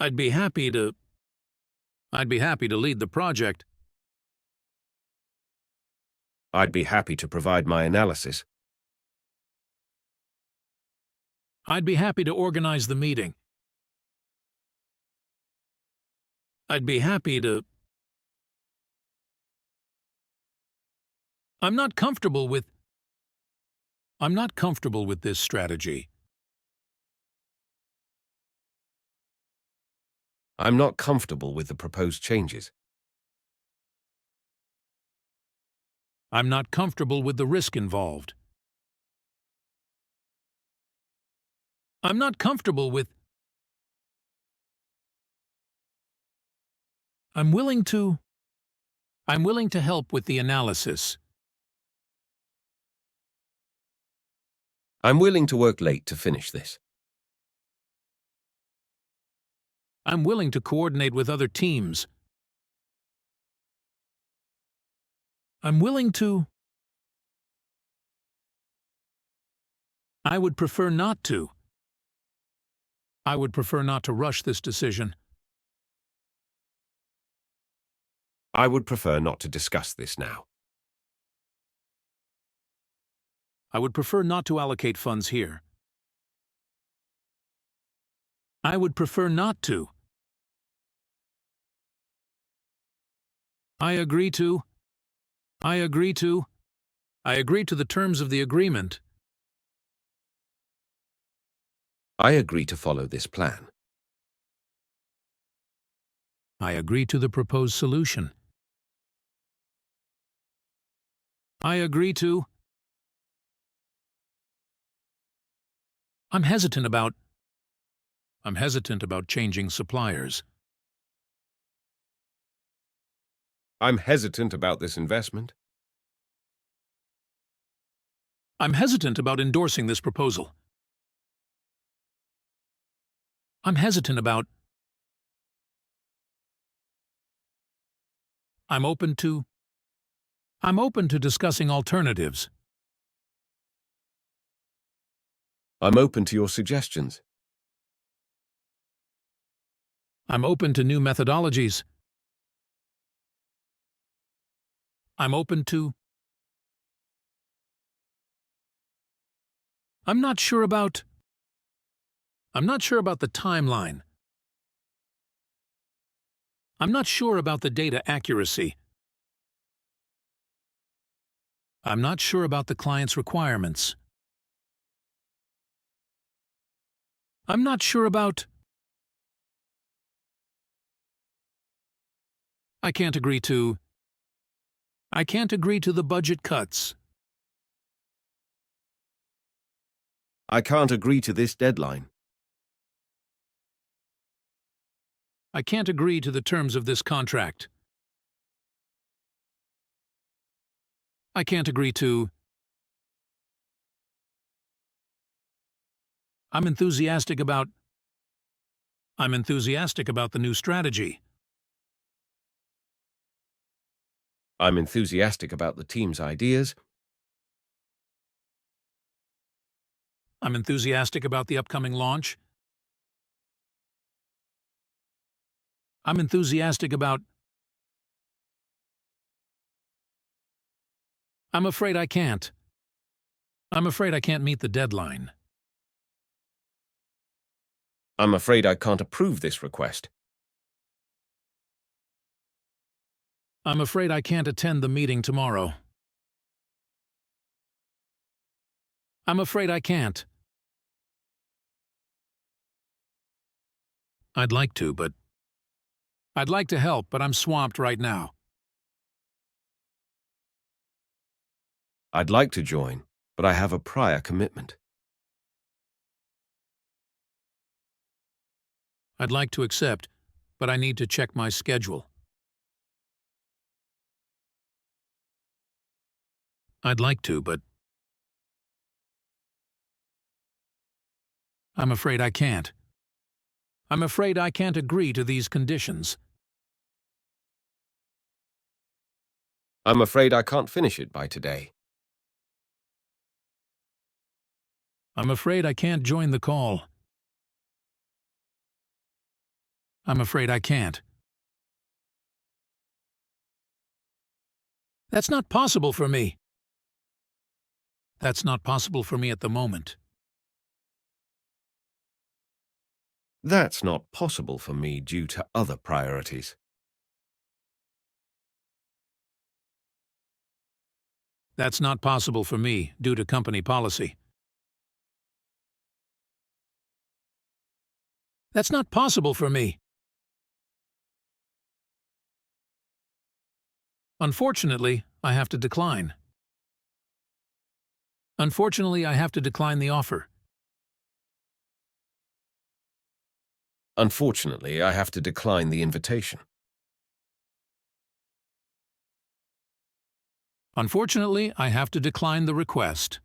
I'd be happy to lead the project. I'd be happy to provide my analysis. I'd be happy to organize the meeting. I'd be happy to... I'm not comfortable with this strategy. I'm not comfortable with the proposed changes. I'm not comfortable with the risk involved. I'm not comfortable with... I'm willing to help with the analysis. I'm willing to work late to finish this. I'm willing to coordinate with other teams. I'm willing to... I would prefer not to. I would prefer not to rush this decision. I would prefer not to discuss this now. I would prefer not to allocate funds here. I would prefer not to. I agree to the terms of the agreement. I agree to follow this plan. I agree to the proposed solution. I agree to... I'm hesitant about changing suppliers. I'm hesitant about this investment. I'm hesitant about endorsing this proposal. I'm hesitant about... I'm open to discussing alternatives. I'm open to your suggestions. I'm open to new methodologies. I'm open to... I'm not sure about the timeline. I'm not sure about the data accuracy. I'm not sure about the client's requirements. I'm not sure about... I can't agree to the budget cuts. I can't agree to this deadline. I can't agree to the terms of this contract. I can't agree to... I'm enthusiastic about the new strategy. I'm enthusiastic about the team's ideas. I'm enthusiastic about the upcoming launch. I'm enthusiastic about... I'm afraid I can't meet the deadline. I'm afraid I can't approve this request. I'm afraid I can't attend the meeting tomorrow. I'm afraid I can't. I'd like to help, but I'm swamped right now. I'd like to join, but I have a prior commitment. I'd like to accept, but I need to check my schedule. I'd like to, but I'm afraid I can't. I'm afraid I can't agree to these conditions. I'm afraid I can't finish it by today. I'm afraid I can't join the call. I'm afraid I can't. That's not possible for me. That's not possible for me at the moment. That's not possible for me due to other priorities. That's not possible for me due to company policy. That's not possible for me. Unfortunately, I have to decline. Unfortunately, I have to decline the offer. Unfortunately, I have to decline the invitation. Unfortunately, I have to decline the request.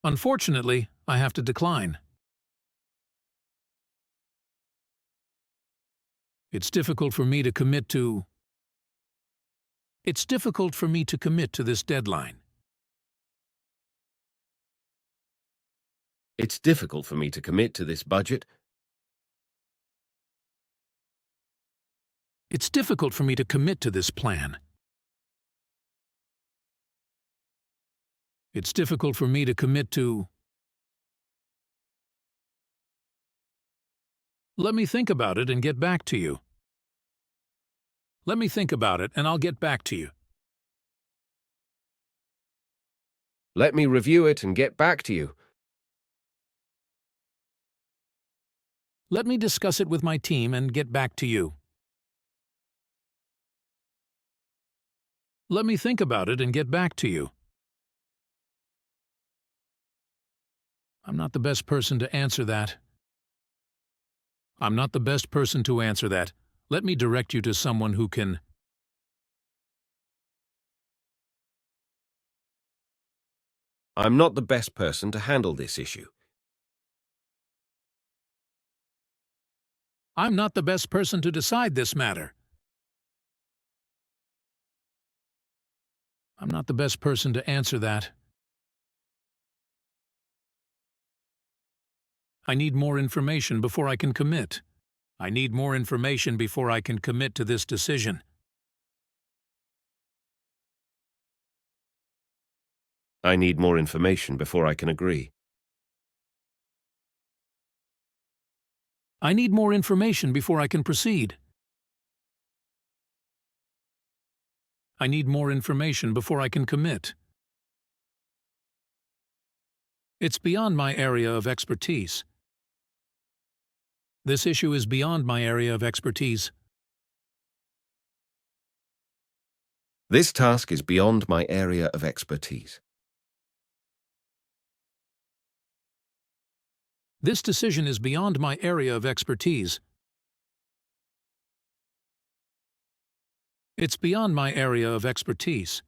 Unfortunately, I have to decline. It's difficult for me to commit to... It's difficult for me to commit to this deadline. It's difficult for me to commit to this budget. It's difficult for me to commit to this plan. It's difficult for me to commit to... Let me think about it and get back to you. Let me think about it and I'll get back to you. Let me review it and get back to you. Let me discuss it with my team and get back to you. Let me think about it and get back to you. I'm not the best person to answer that. I'm not the best person to answer that. Let me direct you to someone who can... I'm not the best person to handle this issue. I'm not the best person to decide this matter. I'm not the best person to answer that. I need more information before I can commit. I need more information before I can commit to this decision. I need more information before I can agree. I need more information before I can proceed. I need more information before I can commit. It's beyond my area of expertise. This issue is beyond my area of expertise. This task is beyond my area of expertise. This decision is beyond my area of expertise. It's beyond my area of expertise.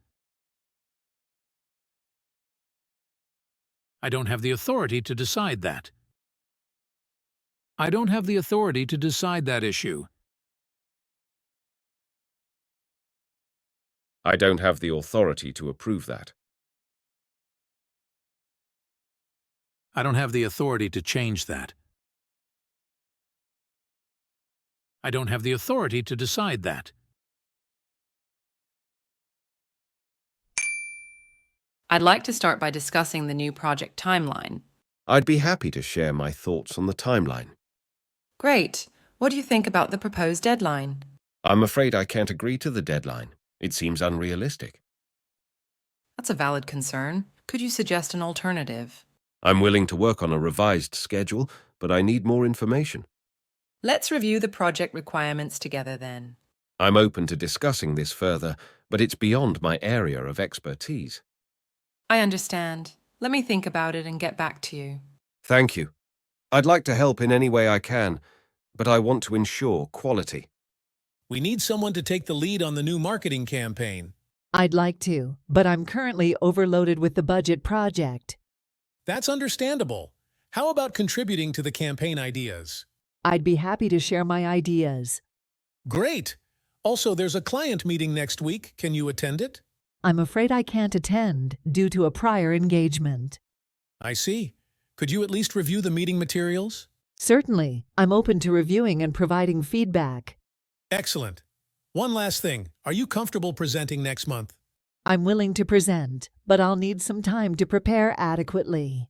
I don't have the authority to decide that. I don't have the authority to decide that issue. I don't have the authority to approve that. I don't have the authority to change that. I don't have the authority to decide that. I'd like to start by discussing the new project timeline. I'd be happy to share my thoughts on the timeline. Great. What do you think about the proposed deadline? I'm afraid I can't agree to the deadline. It seems unrealistic. That's a valid concern. Could you suggest an alternative? I'm willing to work on a revised schedule, but I need more information. Let's review the project requirements together then. I'm open to discussing this further, but it's beyond my area of expertise. I understand. Let me think about it and get back to you. Thank you. I'd like to help in any way I can, but I want to ensure quality. We need someone to take the lead on the new marketing campaign. I'd like to, but I'm currently overloaded with the budget project. That's understandable. How about contributing to the campaign ideas? I'd be happy to share my ideas. Great! Also, there's a client meeting next week. Can you attend it? I'm afraid I can't attend due to a prior engagement. I see. Could you at least review the meeting materials? Certainly, I'm open to reviewing and providing feedback. Excellent. One last thing. Are you comfortable presenting next month? I'm willing to present, but I'll need some time to prepare adequately.